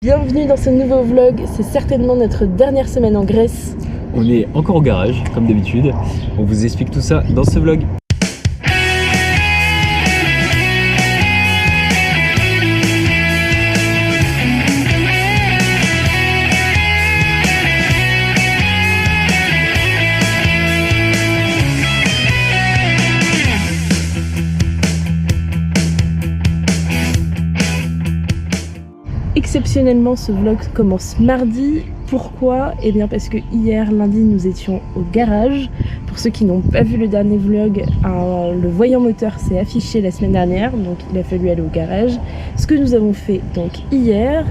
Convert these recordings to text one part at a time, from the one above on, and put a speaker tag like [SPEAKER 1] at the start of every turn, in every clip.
[SPEAKER 1] Bienvenue dans ce nouveau vlog, c'est certainement notre dernière semaine en Grèce.
[SPEAKER 2] On est encore au garage, comme d'habitude. On vous explique tout ça dans ce vlog.
[SPEAKER 1] Exceptionnellement, ce vlog commence mardi. Pourquoi? Eh bien parce que hier, lundi, nous étions au garage. Pour ceux qui n'ont pas vu le dernier vlog, le voyant moteur s'est affiché la semaine dernière, donc il a fallu aller au garage. Ce que nous avons fait donc hier,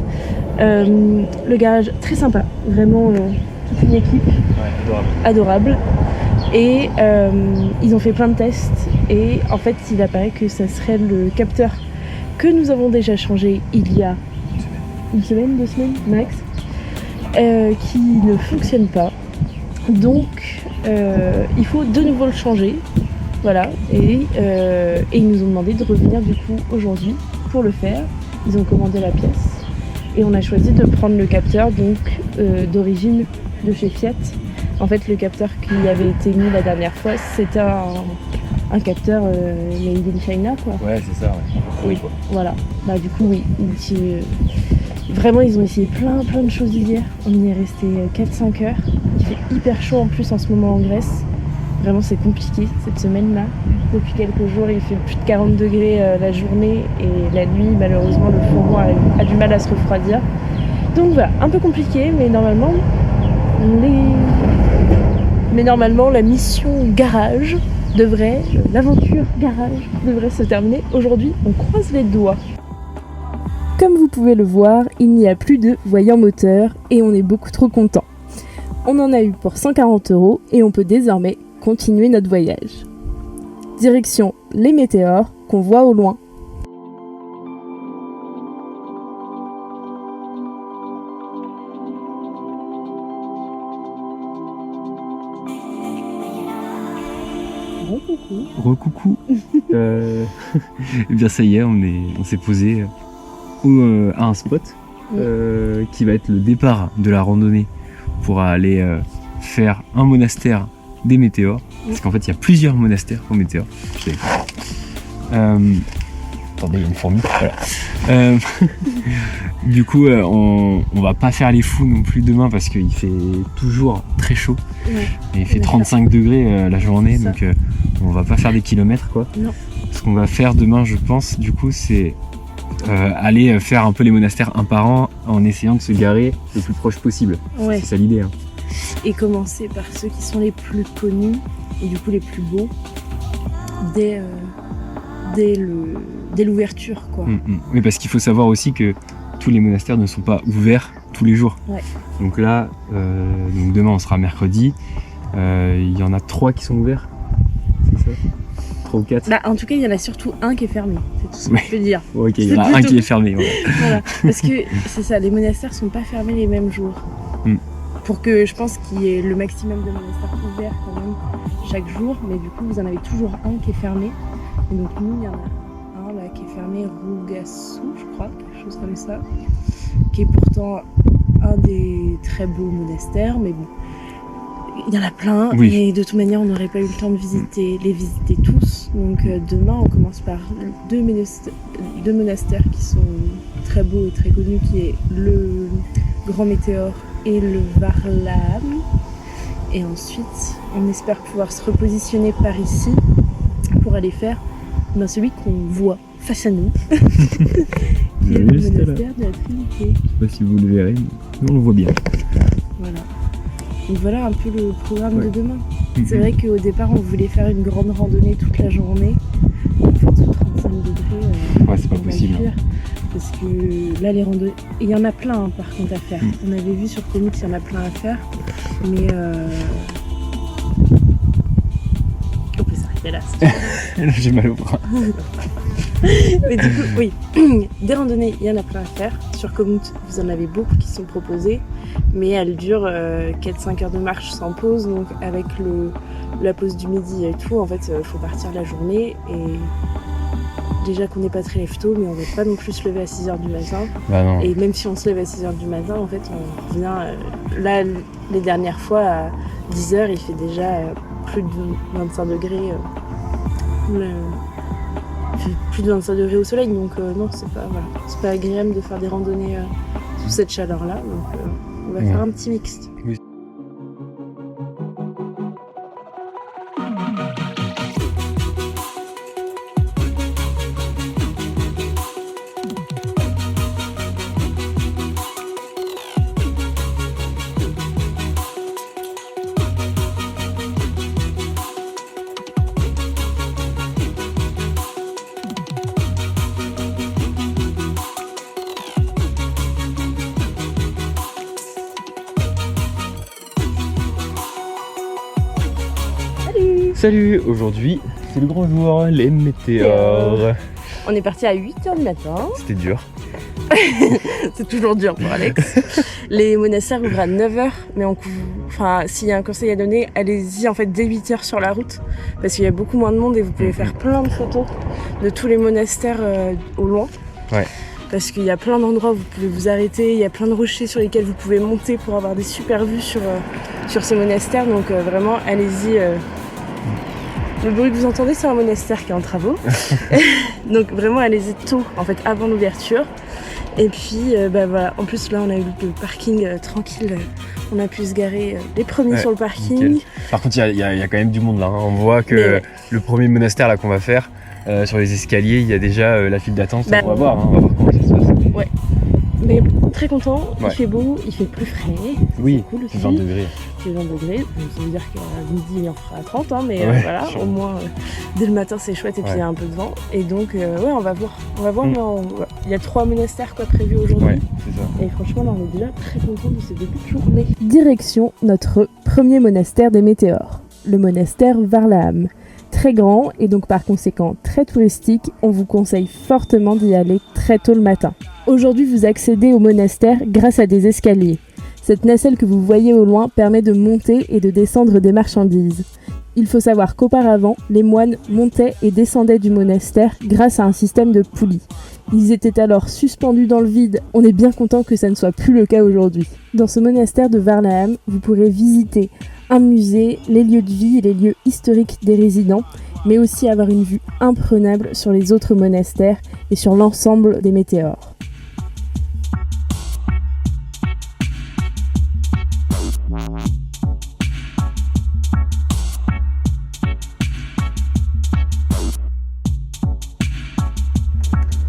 [SPEAKER 1] le garage très sympa, vraiment toute une équipe, adorable. Et ils ont fait plein de tests et en fait il apparaît que ça serait le capteur que nous avons déjà changé il y a une semaine, 2 semaines max, qui ne fonctionne pas. Donc il faut de nouveau le changer. Voilà. Et ils nous ont demandé de revenir du coup aujourd'hui pour le faire. Ils ont commandé la pièce et on a choisi de prendre le capteur donc d'origine de chez Fiat. En fait, le capteur qui avait été mis la dernière fois, c'était un capteur made in China, quoi.
[SPEAKER 2] Ouais, c'est ça, ouais. Oui, quoi.
[SPEAKER 1] Voilà. Bah, du coup, oui. Vraiment, ils ont essayé plein de choses hier. On y est resté 4-5 heures. Il fait hyper chaud en plus en ce moment en Grèce. Vraiment, c'est compliqué cette semaine-là. Depuis quelques jours, il fait plus de 40 degrés la journée et la nuit, malheureusement, le fourgon a du mal à se refroidir. Donc voilà, un peu compliqué, mais normalement, la mission garage l'aventure garage devrait se terminer aujourd'hui. On croise les doigts. Comme vous pouvez le voir, il n'y a plus de voyant moteur et on est beaucoup trop content. On en a eu pour 140 € et on peut désormais continuer notre voyage. Direction les météores qu'on voit au loin.
[SPEAKER 2] Recoucou. Eh bien ça y est, on s'est posé à un spot qui va être le départ de la randonnée pour aller faire un monastère des météores. Parce qu'en fait il y a plusieurs monastères aux météores. Je savais pas. Attendez, il y a une fourmi. Voilà. Du coup, on va pas faire les fous non plus demain parce qu'il fait toujours très chaud. Ouais, et il fait 35 degrés la journée, donc on va pas faire des kilomètres, quoi. Non. Ce qu'on va faire demain, je pense, du coup, c'est aller faire un peu les monastères un par un en essayant de se garer le plus proche possible. Ouais. C'est ça l'idée. Hein.
[SPEAKER 1] Et commencer par ceux qui sont les plus connus et du coup les plus beaux dès l'ouverture, quoi.
[SPEAKER 2] Oui, parce qu'il faut savoir aussi que tous les monastères ne sont pas ouverts tous les jours. Ouais. Donc là, donc demain on sera mercredi. Il y en a 3 qui sont ouverts. C'est ça ? 3 ou 4 ?
[SPEAKER 1] Bah, en tout cas, il y en a surtout un qui est fermé. C'est tout ce que je peux dire.
[SPEAKER 2] Ok, il y en a un qui est fermé. Ouais.
[SPEAKER 1] Voilà. Parce que c'est ça, les monastères sont pas fermés les mêmes jours. Pour que je pense qu'il y ait le maximum de monastères ouverts quand même chaque jour. Mais du coup, vous en avez toujours un qui est fermé. Et donc nous, il y en a un là qui est fermé, Rougassou, je crois, quelque chose comme ça, qui est pourtant un des très beaux monastères, mais bon, il y en a plein, oui. Et de toute manière, on n'aurait pas eu le temps de les visiter tous. Donc demain, on commence par deux monastères qui sont très beaux et très connus, qui est le Grand Météore et le Varlaam. Et ensuite, on espère pouvoir se repositionner par ici pour aller faire celui qu'on voit face à nous, qui est le monastère de la Trinité.
[SPEAKER 2] Je sais pas si vous le verrez, mais on le voit bien.
[SPEAKER 1] Voilà. Donc voilà un peu le programme de demain. C'est vrai qu'au départ, on voulait faire une grande randonnée toute la journée. En fait, sous 35 degrés,
[SPEAKER 2] c'est pas possible.
[SPEAKER 1] Parce que là, les randonnées, il y en a plein par contre à faire. On avait vu sur Commit, il y en a plein à faire, mais on peut s'arrêter là.
[SPEAKER 2] J'ai mal au bras.
[SPEAKER 1] Mais du coup, oui, des randonnées, il y en a plein à faire. Sur Komoot, vous en avez beaucoup qui sont proposées, mais elles durent 4-5 heures de marche sans pause. Donc avec la pause du midi et tout, en fait, il faut partir la journée et déjà qu'on n'est pas très lève-tôt, mais on ne va pas non plus se lever à 6h du matin.
[SPEAKER 2] Bah non.
[SPEAKER 1] Et même si on se lève à 6h du matin, en fait, on revient. Là, les dernières fois, à 10h, il fait déjà plus de 25 degrés. Il fait plus de 25 degrés au soleil, donc non, c'est pas agréable de faire des randonnées sous cette chaleur-là. Donc on va faire un petit mixte.
[SPEAKER 2] Oui. Salut, aujourd'hui c'est le grand jour, les météores.
[SPEAKER 1] On est parti à 8h du matin.
[SPEAKER 2] C'était dur.
[SPEAKER 1] C'est toujours dur pour Alex. Les monastères ouvrent à 9h, mais s'il y a un conseil à donner, allez-y en fait dès 8h sur la route, parce qu'il y a beaucoup moins de monde et vous pouvez faire plein de photos de tous les monastères au loin.
[SPEAKER 2] Ouais.
[SPEAKER 1] Parce qu'il y a plein d'endroits où vous pouvez vous arrêter, il y a plein de rochers sur lesquels vous pouvez monter pour avoir des super vues sur ces monastères, donc vraiment allez-y. Le bruit que vous entendez, c'est un monastère qui est en travaux. Donc vraiment, allez-y tôt, en fait, avant l'ouverture. Et puis, voilà. En plus, là, on a eu le parking tranquille. On a pu se garer les premiers sur le parking.
[SPEAKER 2] Nickel. Par contre, il y a quand même du monde là. Hein. On voit que le premier monastère là qu'on va faire, sur les escaliers, il y a déjà la file d'attente. On va voir comment ça se passe. Ouais.
[SPEAKER 1] Mais très content, il fait beau, il fait plus frais.
[SPEAKER 2] Oui,
[SPEAKER 1] c'est cool aussi.
[SPEAKER 2] 20 degrés.
[SPEAKER 1] C'est 20 degrés, ça veut dire qu'à midi il en fera 30, hein, mais voilà, au moins dès le matin c'est chouette et puis il y a un peu de vent. Et donc on va voir. Il y a 3 monastères prévus aujourd'hui.
[SPEAKER 2] Ouais, c'est ça.
[SPEAKER 1] Et franchement là on est déjà très content de ce début de journée. Direction notre premier monastère des météores, le monastère Varlaam. Très grand et donc par conséquent très touristique, on vous conseille fortement d'y aller très tôt le matin. Aujourd'hui, vous accédez au monastère grâce à des escaliers. Cette nacelle que vous voyez au loin permet de monter et de descendre des marchandises. Il faut savoir qu'auparavant, les moines montaient et descendaient du monastère grâce à un système de poulies. Ils étaient alors suspendus dans le vide. On est bien content que ça ne soit plus le cas aujourd'hui. Dans ce monastère de Varlaam, vous pourrez visiter un musée, les lieux de vie et les lieux historiques des résidents, mais aussi avoir une vue imprenable sur les autres monastères et sur l'ensemble des météores.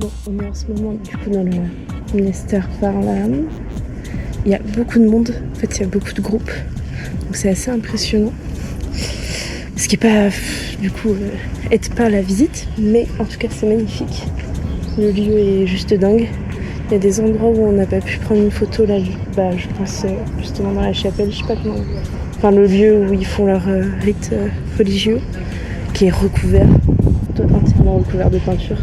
[SPEAKER 1] Bon, on est en ce moment du coup dans le monastère Varlaam. Il y a beaucoup de monde, en fait il y a beaucoup de groupes, donc c'est assez impressionnant. Ce qui est pas, du coup, aide pas à la visite, mais en tout cas c'est magnifique. Le lieu est juste dingue. Il y a des endroits où on n'a pas pu prendre une photo là, je pense justement dans la chapelle, je sais pas comment. Enfin le lieu où ils font leur rite religieux, qui est recouvert, entièrement recouvert de peinture.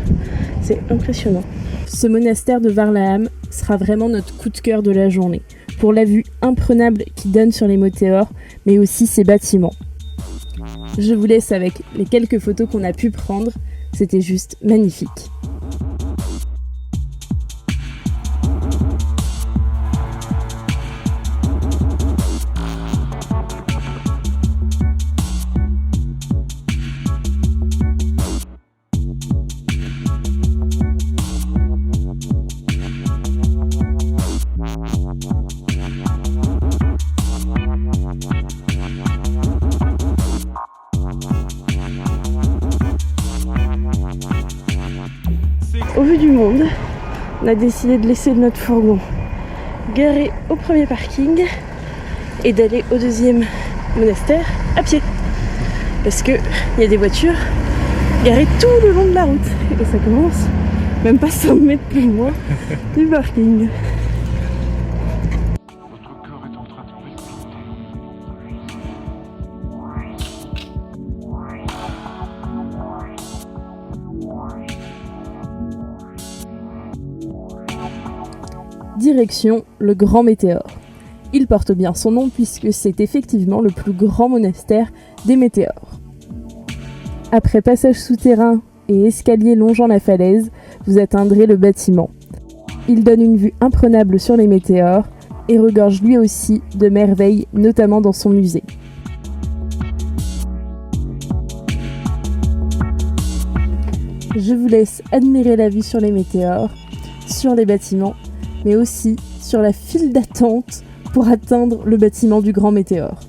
[SPEAKER 1] C'est impressionnant. Ce monastère de Varlaam sera vraiment notre coup de cœur de la journée, pour la vue imprenable qui donne sur les météores, mais aussi ses bâtiments. Je vous laisse avec les quelques photos qu'on a pu prendre, c'était juste magnifique. Au vu du monde, on a décidé de laisser notre fourgon garé au premier parking et d'aller au deuxième monastère à pied. Parce qu'il y a des voitures garées tout le long de la route. Et ça commence même pas 100 mètres plus loin du parking. Direction le Grand Météore. Il porte bien son nom puisque c'est effectivement le plus grand monastère des météores. Après passage souterrain et escaliers longeant la falaise, vous atteindrez le bâtiment. Il donne une vue imprenable sur les météores et regorge lui aussi de merveilles, notamment dans son musée. Je vous laisse admirer la vue sur les météores, sur les bâtiments, mais aussi sur la file d'attente pour atteindre le bâtiment du grand météore.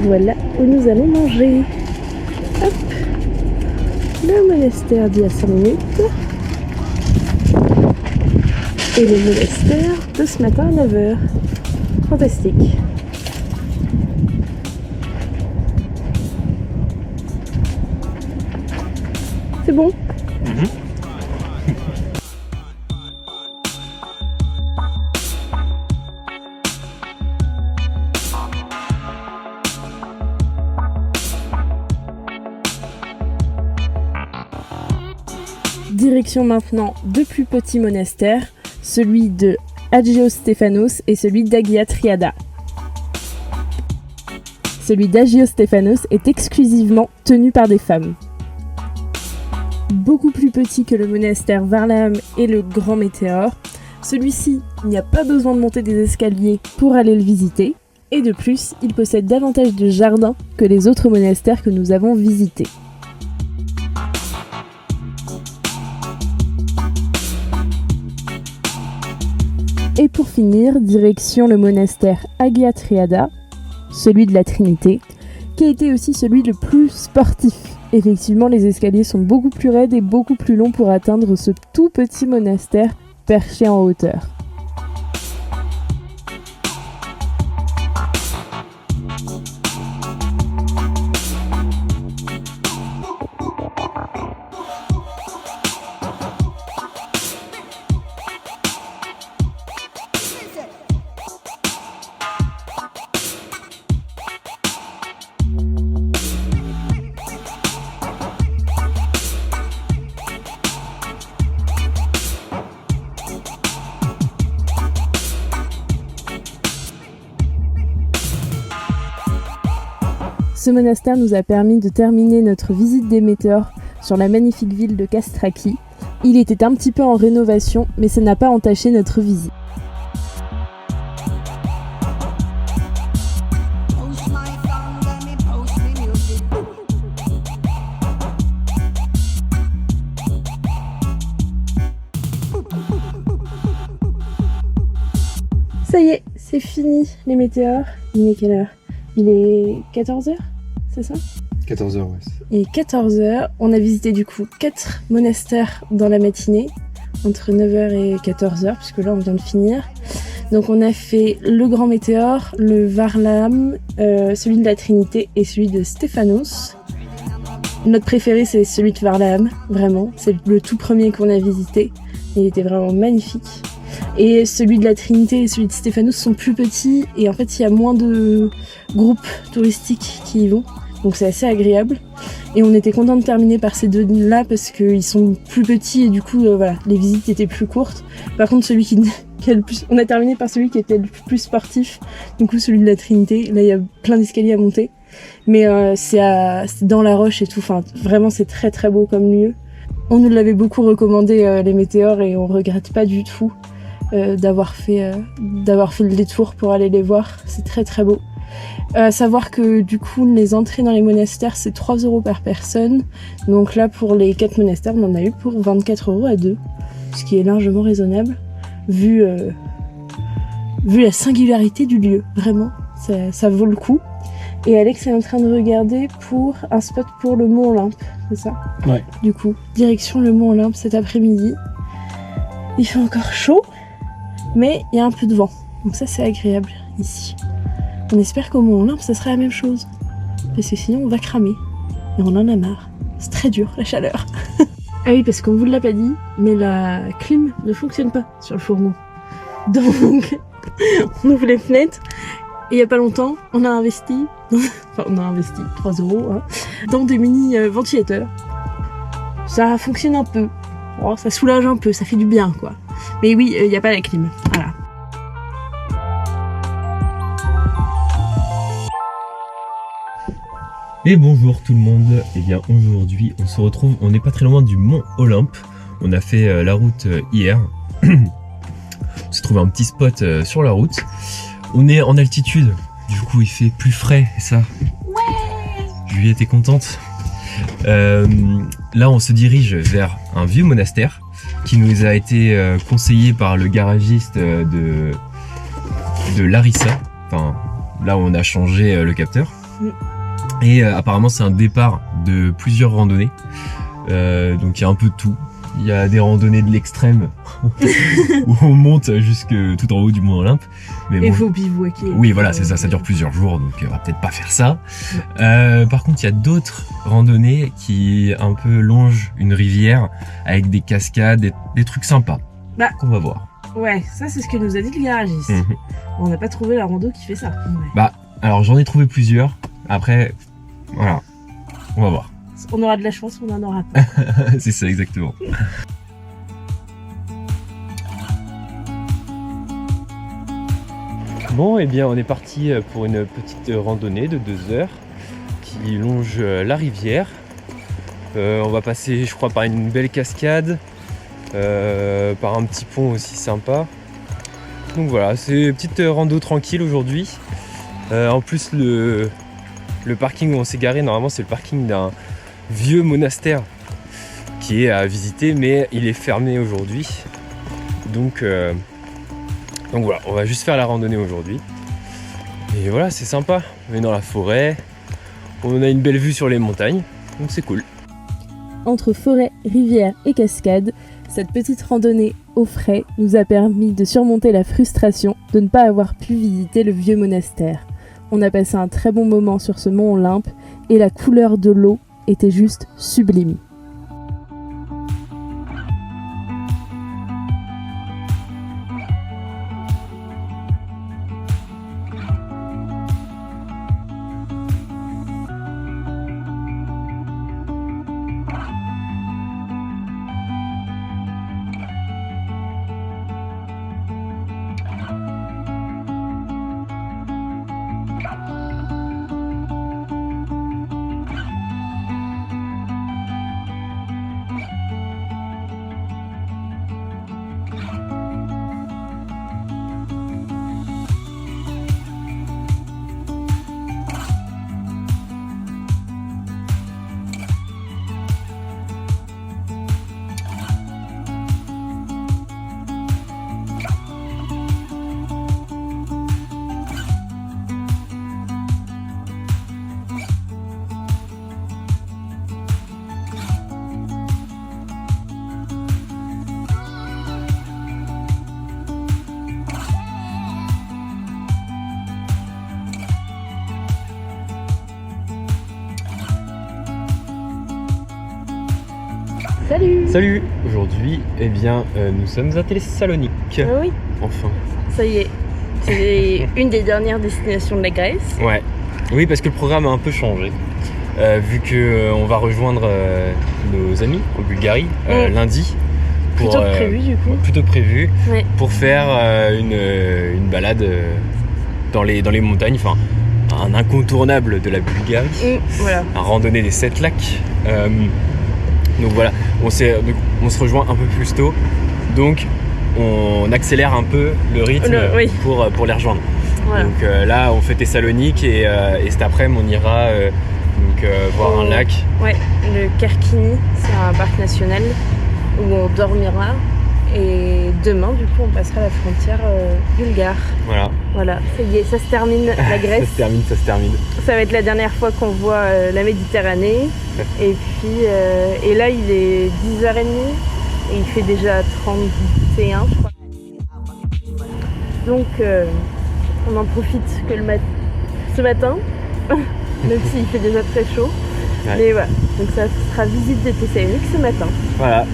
[SPEAKER 1] Voilà où nous allons manger. Hop. Le monastère d'il y a 5 minutes. Et le monastère de ce matin à 9h. Fantastique. C'est bon ? Direction maintenant deux plus petits monastères, celui de Agios Stéphanos et celui d'Agia Triada. Celui d'Agios Stéphanos est exclusivement tenu par des femmes. Beaucoup plus petit que le monastère Varlaam et le Grand Météore, celui-ci, il n'y a pas besoin de monter des escaliers pour aller le visiter, et de plus, il possède davantage de jardins que les autres monastères que nous avons visités. Et pour finir, direction le monastère Agia Triada, celui de la Trinité, qui a été aussi celui le plus sportif. Effectivement, les escaliers sont beaucoup plus raides et beaucoup plus longs pour atteindre ce tout petit monastère perché en hauteur. Ce monastère nous a permis de terminer notre visite des météores sur la magnifique ville de Kastraki. Il était un petit peu en rénovation, mais ça n'a pas entaché notre visite. Ça y est, c'est fini les météores. Il est quelle heure ? Il est 14h, c'est ça ?
[SPEAKER 2] 14h, ouais.
[SPEAKER 1] Il est 14h. On a visité du coup 4 monastères dans la matinée, entre 9h et 14h, puisque là on vient de finir. Donc on a fait le Grand Météore, le Varlaam, celui de la Trinité et celui de Stéphanos. Notre préféré c'est celui de Varlaam, vraiment. C'est le tout premier qu'on a visité. Il était vraiment magnifique. Et celui de la Trinité et celui de Stéphanos sont plus petits et en fait il y a moins de groupes touristiques qui y vont, donc c'est assez agréable. Et on était content de terminer par ces deux-là parce qu'ils sont plus petits et du coup voilà, les visites étaient plus courtes. Par contre celui qui est le plus... on a terminé par celui qui était le plus sportif, du coup celui de la Trinité. Là il y a plein d'escaliers à monter, mais c'est dans la roche et tout, enfin vraiment c'est très très beau comme lieu. On nous l'avait beaucoup recommandé les météores et on regrette pas du tout d'avoir fait le détour pour aller les voir. C'est très très beau. Savoir que du coup les entrées dans les monastères c'est 3 € par personne. Donc là pour les 4 monastères on en a eu pour 24 € à 2, ce qui est largement raisonnable vu la singularité du lieu. Vraiment, ça vaut le coup. Et Alex est en train de regarder pour un spot pour le Mont Olympe, c'est ça ?
[SPEAKER 2] Ouais.
[SPEAKER 1] Du coup, direction le Mont Olympe cet après-midi. Il fait encore chaud, mais il y a un peu de vent. Donc ça c'est agréable ici. On espère qu'au Mont Olympe ça sera la même chose. Parce que sinon on va cramer. Et on en a marre. C'est très dur la chaleur. Ah oui, parce qu'on vous l'a pas dit, mais la clim ne fonctionne pas sur le fourneau. Donc on ouvre les fenêtres il n'y a pas longtemps, on a investi, enfin on a investi 3 € dans des mini ventilateurs. Ça fonctionne un peu, oh, ça soulage un peu, ça fait du bien quoi. Mais oui, il n'y a pas la clim, voilà.
[SPEAKER 3] Et bonjour tout le monde, et bien aujourd'hui on se retrouve, on n'est pas très loin du Mont Olympe. On a fait la route hier, on s'est trouvé un petit spot sur la route. On est en altitude, du coup il fait plus frais, et ça, ouais. Juliette est contente. Là on se dirige vers un vieux monastère qui nous a été conseillé par le garagiste de Larissa, enfin là où on a changé le capteur. Et apparemment c'est un départ de plusieurs randonnées, donc il y a un peu de tout. Il y a des randonnées de l'extrême où on monte jusque tout en haut du Mont Olympe. Mais
[SPEAKER 1] il faut bivouaquer.
[SPEAKER 3] Oui voilà c'est ça, ça dure plusieurs jours donc on va peut-être pas faire ça. Par contre il y a d'autres randonnées qui un peu longent une rivière avec des cascades, des trucs sympas qu'on va voir.
[SPEAKER 1] Ouais, ça c'est ce que nous a dit le garagiste. On n'a pas trouvé la rando qui fait ça. Ouais.
[SPEAKER 3] Bah alors j'en ai trouvé plusieurs, après voilà, on va voir.
[SPEAKER 1] On aura de la chance, on en aura pas.
[SPEAKER 3] C'est ça, exactement. Bon, et bien on est parti pour une petite randonnée de 2 heures qui longe la rivière. On va passer, je crois, par une belle cascade, par un petit pont aussi sympa. Donc voilà, c'est une petite rando tranquille aujourd'hui. En plus, le parking où on s'est garé, normalement c'est le parking d'un vieux monastère qui est à visiter, mais il est fermé aujourd'hui. Donc voilà, on va juste faire la randonnée aujourd'hui. Et voilà, c'est sympa. On est dans la forêt, on a une belle vue sur les montagnes, donc c'est cool.
[SPEAKER 1] Entre forêt, rivière et cascade, cette petite randonnée au frais nous a permis de surmonter la frustration de ne pas avoir pu visiter le vieux monastère. On a passé un très bon moment sur ce mont Olympe et la couleur de l'eau était juste sublime. Salut!
[SPEAKER 3] Salut! Aujourd'hui, eh bien, nous sommes à Thessalonique.
[SPEAKER 1] Oui.
[SPEAKER 3] Enfin.
[SPEAKER 1] Ça y est, c'est une des dernières destinations de la Grèce.
[SPEAKER 3] Ouais. Oui, parce que le programme a un peu changé. Vu qu'on va rejoindre nos amis en Bulgarie lundi.
[SPEAKER 1] Plutôt que prévu du coup.
[SPEAKER 3] Plutôt que prévu.
[SPEAKER 1] Ouais.
[SPEAKER 3] Pour faire une balade dans les montagnes. Enfin, un incontournable de la Bulgarie.
[SPEAKER 1] Voilà.
[SPEAKER 3] Un randonnée des 7 lacs. Donc voilà, on se rejoint un peu plus tôt, donc on accélère un peu le rythme pour les rejoindre. Voilà. Donc là on fait Thessalonique et cet après-midi on ira voir un lac.
[SPEAKER 1] Ouais, le Karkini, c'est un parc national où on dormira et demain du coup on passera la frontière bulgare. Voilà, ça y est, ça se termine la Grèce.
[SPEAKER 3] ça se termine.
[SPEAKER 1] Ça va être la dernière fois qu'on voit la Méditerranée. Et puis, et là il est 10h30 et il fait déjà 31 je crois. Donc on en profite que ce matin, même s'il fait déjà très chaud. Ouais. Mais voilà, donc ça sera visite de Thessalonique ce matin.
[SPEAKER 3] Voilà.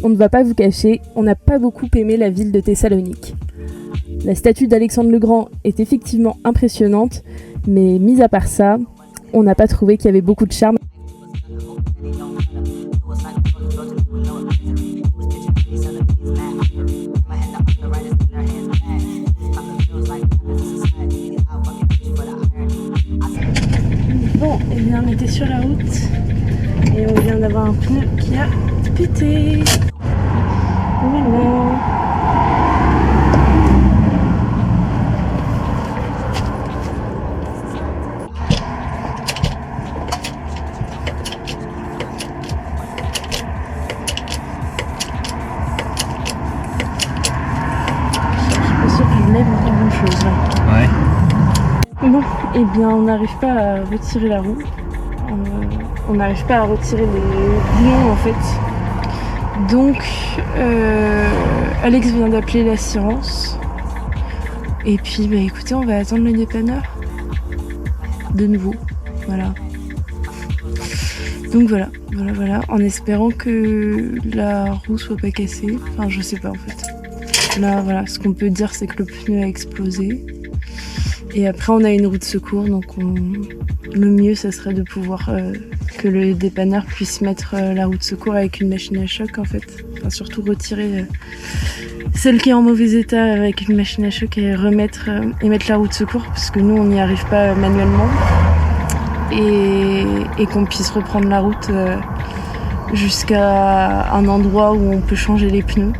[SPEAKER 1] On ne va pas vous cacher, on n'a pas beaucoup aimé la ville de Thessalonique. La statue d'Alexandre le Grand est effectivement impressionnante, mais mis à part ça, on n'a pas trouvé qu'il y avait beaucoup de charme. Bon, et bien on était sur la route et on vient d'avoir un pneu qui a pété. Voilà. Chose là.
[SPEAKER 2] Ouais.
[SPEAKER 1] Bon, et bien on n'arrive pas à retirer la roue. On n'arrive pas à retirer les boulons en fait. Donc Alex vient d'appeler l'assurance. Et puis bah écoutez, on va attendre le dépanneur. De nouveau. Voilà. Donc voilà, en espérant que la roue soit pas cassée. Enfin je sais pas en fait. Là, voilà, ce qu'on peut dire, c'est que le pneu a explosé. Et après, on a une roue de secours, donc le mieux, ça serait de pouvoir que le dépanneur puisse mettre la roue de secours avec une machine à choc, en fait. Enfin, surtout retirer celle qui est en mauvais état avec une machine à choc et remettre et mettre la roue de secours, parce que nous, on n'y arrive pas manuellement. Et qu'on puisse reprendre la route jusqu'à un endroit où on peut changer les pneus.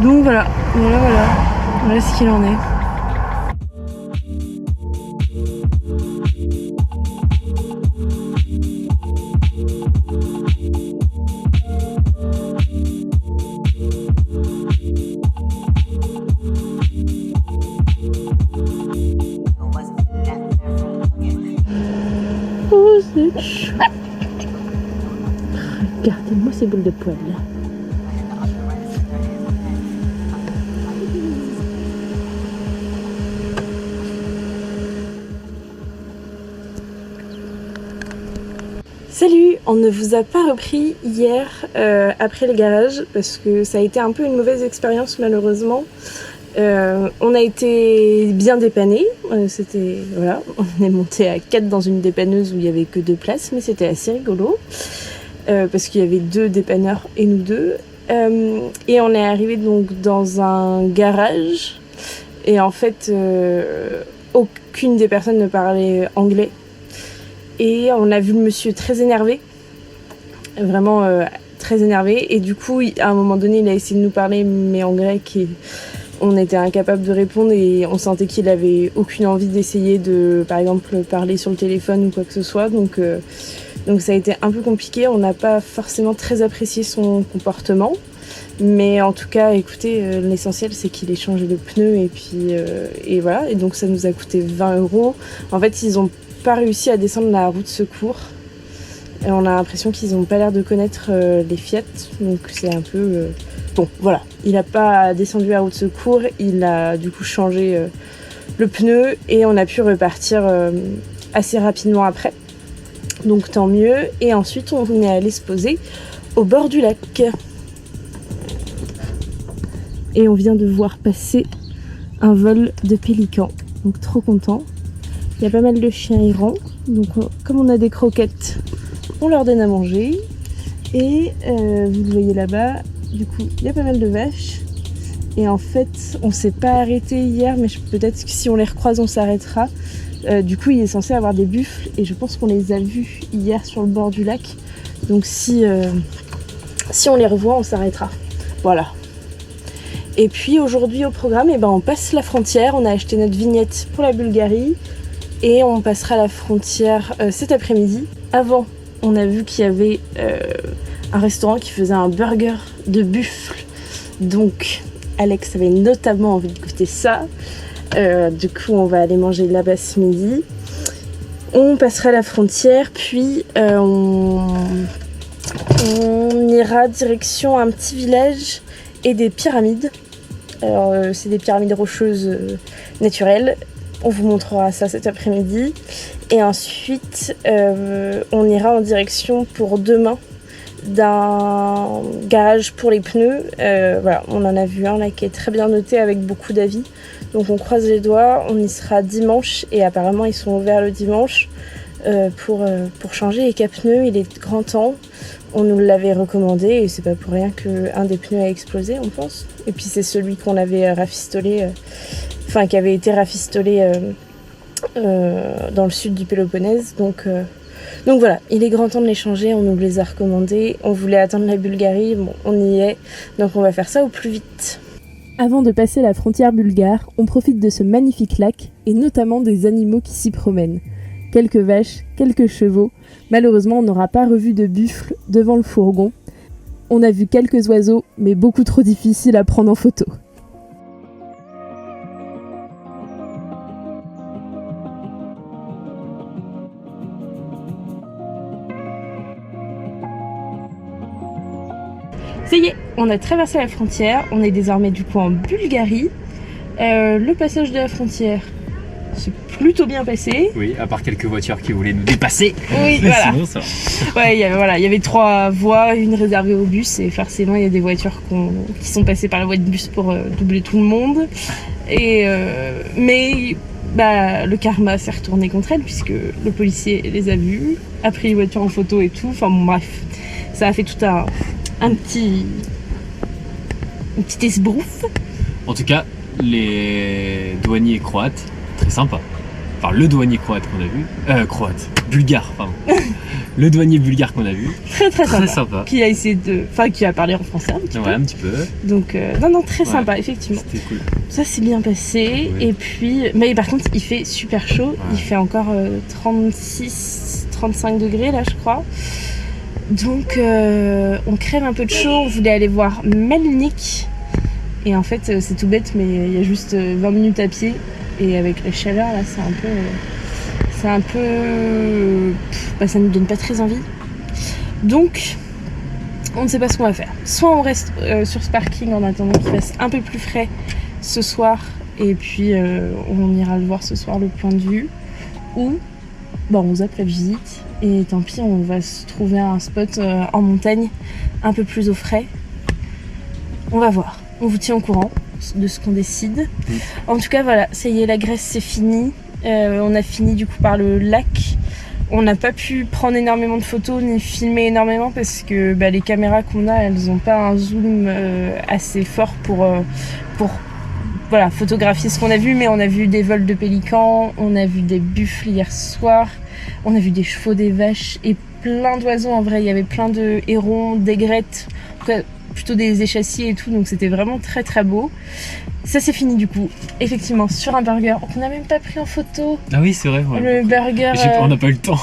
[SPEAKER 1] Donc voilà ce qu'il en est. Oh, c'est chaud. Regardez-moi ces boules de poils là. Salut, on ne vous a pas repris hier après le garage parce que ça a été un peu une mauvaise expérience malheureusement. On a été bien dépannés, voilà, on est monté à 4 dans une dépanneuse où il n'y avait que 2 places, mais c'était assez rigolo parce qu'il y avait 2 dépanneurs et nous 2. Et on est arrivé donc dans un garage et en fait aucune des personnes ne parlait anglais. Et on a vu le monsieur très énervé, vraiment très énervé. Et du coup, à un moment donné, il a essayé de nous parler, mais en grec. Et on était incapable de répondre et on sentait qu'il avait aucune envie d'essayer de, par exemple, parler sur le téléphone ou quoi que ce soit. Donc ça a été un peu compliqué. On n'a pas forcément très apprécié son comportement. Mais en tout cas, écoutez, l'essentiel, c'est qu'il ait changé de pneu. Et puis, et voilà. Et donc, ça nous a coûté 20 €. En fait, ils ont pas réussi à descendre la roue de secours et on a l'impression qu'ils n'ont pas l'air de connaître les Fiat, donc c'est un peu bon voilà, il a pas descendu la roue de secours, il a du coup changé le pneu et on a pu repartir assez rapidement après, donc tant mieux. Et ensuite on est allé se poser au bord du lac et on vient de voir passer un vol de pélicans, donc trop content. Il y a pas mal de chiens errants, donc comme on a des croquettes, on leur donne à manger. Et vous le voyez là-bas, du coup, il y a pas mal de vaches. Et en fait, on s'est pas arrêté hier, mais peut-être que si on les recroise, on s'arrêtera. Du coup, il est censé avoir des buffles, et je pense qu'on les a vus hier sur le bord du lac. Donc si on les revoit, on s'arrêtera. Voilà. Et puis aujourd'hui au programme, on passe la frontière, on a acheté notre vignette pour la Bulgarie. Et on passera la frontière cet après-midi. Avant, on a vu qu'il y avait un restaurant qui faisait un burger de buffle. Donc, Alex avait notamment envie de goûter ça. Du coup, on va aller manger là-bas ce midi. On passera la frontière, puis on ira direction un petit village et des pyramides. Alors, c'est des pyramides rocheuses naturelles. On vous montrera ça cet après-midi. Et ensuite, on ira en direction pour demain d'un garage pour les pneus. Voilà, on en a vu un là qui est très bien noté avec beaucoup d'avis. Donc on croise les doigts, on y sera dimanche et apparemment ils sont ouverts le dimanche pour changer les cap-pneus. Il est grand temps. On nous l'avait recommandé et c'est pas pour rien qu'un des pneus a explosé, on pense. Et puis c'est celui qu'on avait rafistolé, qui avait été rafistolé dans le sud du Péloponnèse. Donc voilà, il est grand temps de les changer, on nous les a recommandés. On voulait atteindre la Bulgarie, bon, on y est, donc on va faire ça au plus vite.
[SPEAKER 4] Avant de passer la frontière bulgare, on profite de ce magnifique lac et notamment des animaux qui s'y promènent. Quelques vaches, quelques chevaux. Malheureusement, on n'aura pas revu de buffle devant le fourgon. On a vu quelques oiseaux, mais beaucoup trop difficiles à prendre en photo.
[SPEAKER 1] Ça y est, on a traversé la frontière, on est désormais du coup en Bulgarie. Le passage de la frontière s'est plutôt bien passé.
[SPEAKER 2] Oui, à part quelques voitures qui voulaient nous dépasser.
[SPEAKER 1] Oui, voilà.
[SPEAKER 2] Sinon, ça va.
[SPEAKER 1] Ouais, il y avait 3 voies, une réservée aux bus, et forcément il y a des voitures qui sont passées par la voie de bus pour doubler tout le monde. Mais le karma s'est retourné contre elles puisque le policier les a vues, a pris les voitures en photo et tout. Enfin bon, bref, ça a fait tout un petit esbrouf.
[SPEAKER 2] En tout cas, les douaniers croates, très sympa. Enfin, le douanier croate qu'on a vu, bulgare, pardon. Le douanier bulgare qu'on a vu,
[SPEAKER 1] très sympa. Qui a essayé qui a parlé en français un petit peu.
[SPEAKER 2] Ouais, un petit peu.
[SPEAKER 1] Donc, très sympa, effectivement.
[SPEAKER 2] C'était cool.
[SPEAKER 1] Ça s'est bien passé. Oui. Et puis, mais par contre, il fait super chaud. Ouais. Il fait encore 36-35 degrés là, je crois. Donc, on crève un peu de chaud. On voulait aller voir Melnik. Et en fait, c'est tout bête, mais il y a juste 20 minutes à pied. Et avec la chaleur, là, ça nous donne pas très envie. Donc, on ne sait pas ce qu'on va faire. Soit on reste sur ce parking en attendant qu'il fasse un peu plus frais ce soir, et puis on ira le voir ce soir, le point de vue. Ou, on zappe la visite, et tant pis, on va se trouver un spot en montagne, un peu plus au frais. On va voir. On vous tient au courant de ce qu'on décide. En tout cas, voilà, ça y est, la Grèce, c'est fini. On a fini du coup par le lac. On n'a pas pu prendre énormément de photos ni filmer énormément parce que les caméras qu'on a, elles n'ont pas un zoom assez fort pour photographier ce qu'on a vu. Mais on a vu des vols de pélicans, on a vu des buffles hier soir, on a vu des chevaux, des vaches et plein d'oiseaux. En vrai, il y avait plein de hérons, d'aigrettes, plutôt des échassiers et tout, donc c'était vraiment très très beau. Ça c'est fini du coup, effectivement, sur un burger qu'on n'a même pas pris en photo.
[SPEAKER 2] Ah oui, c'est vrai. Ouais.
[SPEAKER 1] Le burger.
[SPEAKER 2] On n'a pas eu le temps.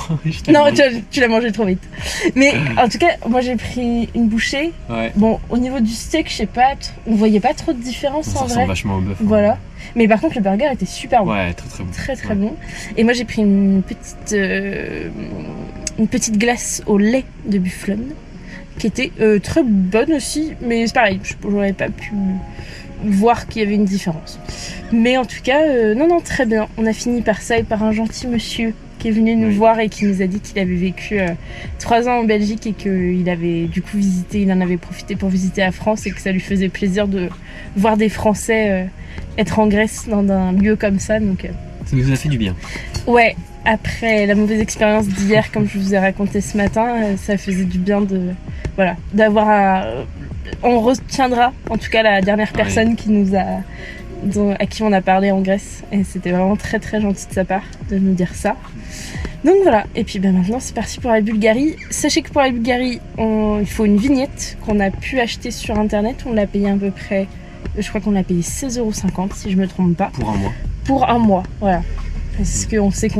[SPEAKER 1] Non, tu l'as mangé trop vite. Mais en tout cas, moi j'ai pris une bouchée. Ouais. Bon, au niveau du steak, je sais pas, on voyait pas trop de différence en vrai. Ça
[SPEAKER 2] ressemble vachement au bœuf.
[SPEAKER 1] Voilà. Mais par contre, le burger était super bon.
[SPEAKER 2] Ouais, très très bon.
[SPEAKER 1] Très très bon. Et moi j'ai pris une petite glace au lait de bufflone, qui était très bonne aussi, mais c'est pareil, j'aurais pas pu voir qu'il y avait une différence. Mais en tout cas, très bien. On a fini par ça et par un gentil monsieur qui est venu nous voir et qui nous a dit qu'il avait vécu 3 ans en Belgique et qu'il avait du coup il en avait profité pour visiter la France et que ça lui faisait plaisir de voir des Français être en Grèce dans un lieu comme ça. Donc,
[SPEAKER 2] ça nous a fait du bien.
[SPEAKER 1] Ouais, après la mauvaise expérience d'hier, comme je vous ai raconté ce matin, ça faisait du bien d'avoir on retiendra en tout cas la dernière personne à qui on a parlé en Grèce, et c'était vraiment très très gentil de sa part de nous dire ça. Donc voilà, et puis maintenant c'est parti pour la Bulgarie. Sachez que pour la Bulgarie, il faut une vignette qu'on a pu acheter sur internet. On l'a payé à peu près, je crois qu'on l'a payé 16,50 € si je me trompe pas.
[SPEAKER 2] Pour un mois.
[SPEAKER 1] Pour un mois, voilà. Parce qu'on sait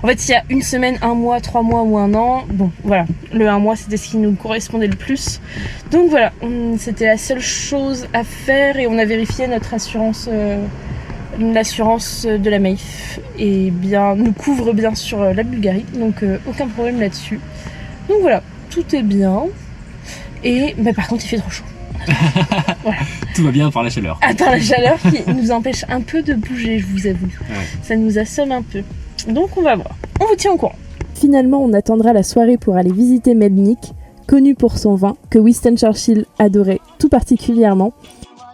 [SPEAKER 1] en fait, s'il y a une semaine, 1 mois, 3 mois ou 1 an, bon, voilà. Le 1 mois, c'était ce qui nous correspondait le plus. Donc voilà, c'était la seule chose à faire et on a vérifié notre assurance, l'assurance de la MAIF nous couvre bien sur la Bulgarie. Donc aucun problème là-dessus. Donc voilà, tout est bien. Et par contre, il fait trop chaud.
[SPEAKER 2] Voilà. Tout va bien par la chaleur.
[SPEAKER 1] Attends, la chaleur qui nous empêche un peu de bouger, je vous avoue. Ouais. Ça nous assomme un peu. Donc on va voir. On vous tient au courant.
[SPEAKER 4] Finalement, on attendra la soirée pour aller visiter Melnik. connu pour son vin, que Winston Churchill adorait tout particulièrement.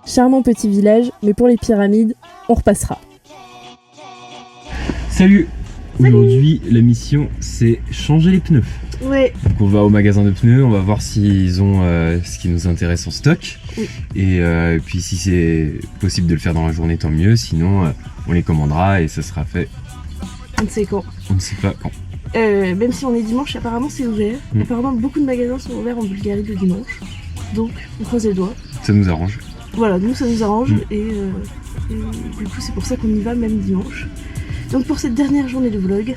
[SPEAKER 4] Charmant petit village, mais pour les pyramides, on repassera.
[SPEAKER 2] Salut. Aujourd'hui, la mission, c'est changer les pneus.
[SPEAKER 1] Ouais.
[SPEAKER 2] Donc on va au magasin de pneus, on va voir s'ils ont ce qui nous intéresse en stock.
[SPEAKER 1] Oui.
[SPEAKER 2] Et puis si c'est possible de le faire dans la journée, tant mieux. Sinon, on les commandera et ça sera fait.
[SPEAKER 1] On ne sait quand.
[SPEAKER 2] On ne sait pas quand.
[SPEAKER 1] Même si on est dimanche, apparemment c'est ouvert.
[SPEAKER 2] Mm.
[SPEAKER 1] Apparemment beaucoup de magasins sont ouverts en Bulgarie le dimanche. Donc on croise les doigts.
[SPEAKER 2] Ça nous arrange.
[SPEAKER 1] Voilà, nous ça nous arrange
[SPEAKER 2] Mm.
[SPEAKER 1] et du coup c'est pour ça qu'on y va même dimanche. Donc pour cette dernière journée de vlog,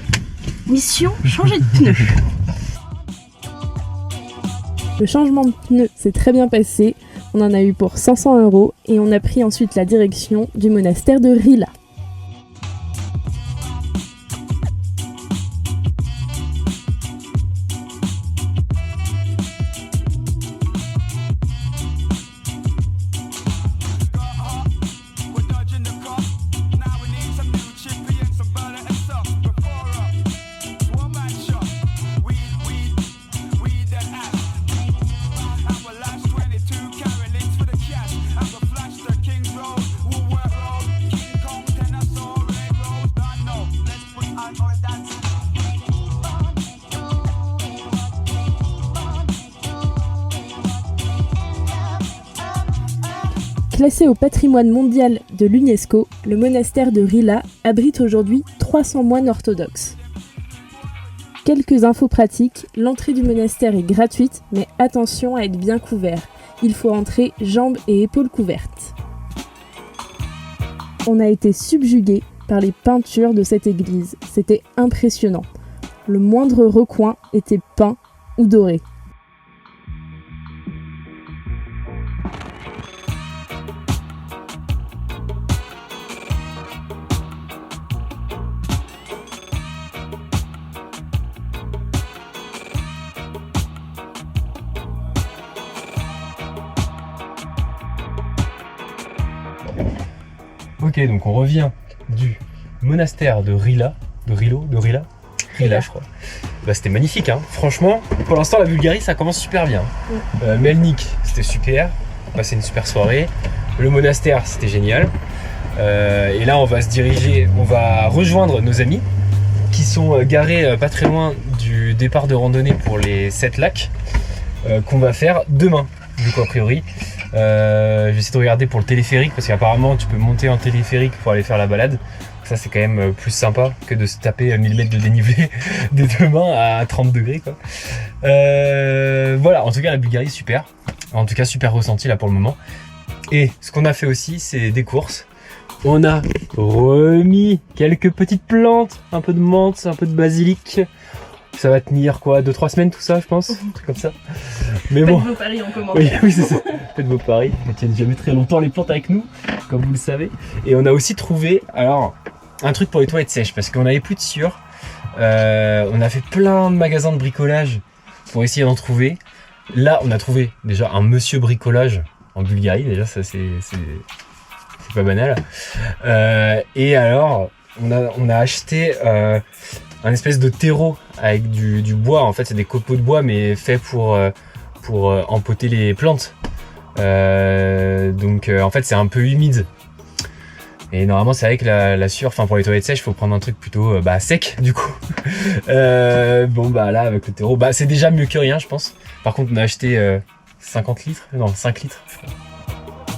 [SPEAKER 1] mission changer de pneus.
[SPEAKER 4] Le changement de pneus s'est très bien passé, on en a eu pour 500 € et on a pris ensuite la direction du monastère de Rila. Classé au patrimoine mondial de l'UNESCO, le monastère de Rila abrite aujourd'hui 300 moines orthodoxes. Quelques infos pratiques, l'entrée du monastère est gratuite, mais attention à être bien couvert. Il faut entrer jambes et épaules couvertes. On a été subjugué par les peintures de cette église, c'était impressionnant. Le moindre recoin était peint ou doré.
[SPEAKER 3] Ok, donc on revient du monastère de Rila, Rila je crois. Bah, c'était magnifique, hein. Franchement, pour l'instant la Bulgarie ça commence super bien. Melnik c'était super, on a passé une super soirée. Le monastère c'était génial. Et là on va rejoindre nos amis qui sont garés pas très loin du départ de randonnée pour les 7 lacs qu'on va faire demain, du coup a priori. Je vais essayer de regarder pour le téléphérique parce qu'apparemment tu peux monter en téléphérique pour aller faire la balade. Ça c'est quand même plus sympa que de se taper 1000 mètres de dénivelé dès demain à 30 degrés quoi. Voilà, en tout cas la Bulgarie super. En tout cas super ressenti là pour le moment. Et ce qu'on a fait aussi c'est des courses. On a remis quelques petites plantes, un peu de menthe, un peu de basilic. Ça va tenir quoi, 2-3 semaines tout ça je pense, un truc comme ça. Mais bon.
[SPEAKER 1] Faites vos paris en commentaire.
[SPEAKER 3] Oui c'est ça. Faites vos paris. Elles tiennent jamais très longtemps les plantes avec nous, comme vous le savez. Et on a aussi trouvé, alors, un truc pour les toilettes sèches, parce qu'on n'avait plus de sciure. On a fait plein de magasins de bricolage pour essayer d'en trouver. Là, on a trouvé déjà un monsieur bricolage en Bulgarie. Déjà, ça c'est pas banal. Et alors, on a acheté un espèce de terreau avec du bois. En fait, c'est des copeaux de bois, mais fait pour empoter les plantes. Donc en fait c'est un peu humide et normalement c'est vrai que la sciure, enfin pour les toilettes sèches il faut prendre un truc plutôt sec du coup. Bon bah là avec le terreau c'est déjà mieux que rien je pense. Par contre on a acheté 50 litres, non 5 litres je crois.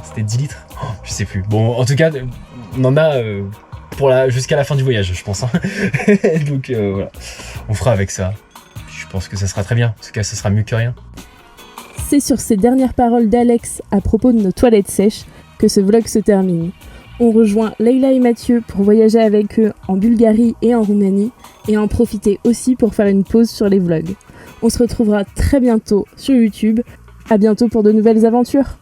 [SPEAKER 3] C'était 10 litres, je sais plus. Bon en tout cas on en a jusqu'à la fin du voyage je pense hein. Donc voilà, on fera avec ça. Je pense que ça sera très bien, en tout cas ça sera mieux que rien.
[SPEAKER 4] C'est sur ces dernières paroles d'Alex à propos de nos toilettes sèches que ce vlog se termine. On rejoint Leïla et Mathieu pour voyager avec eux en Bulgarie et en Roumanie et en profiter aussi pour faire une pause sur les vlogs. On se retrouvera très bientôt sur YouTube. À bientôt pour de nouvelles aventures.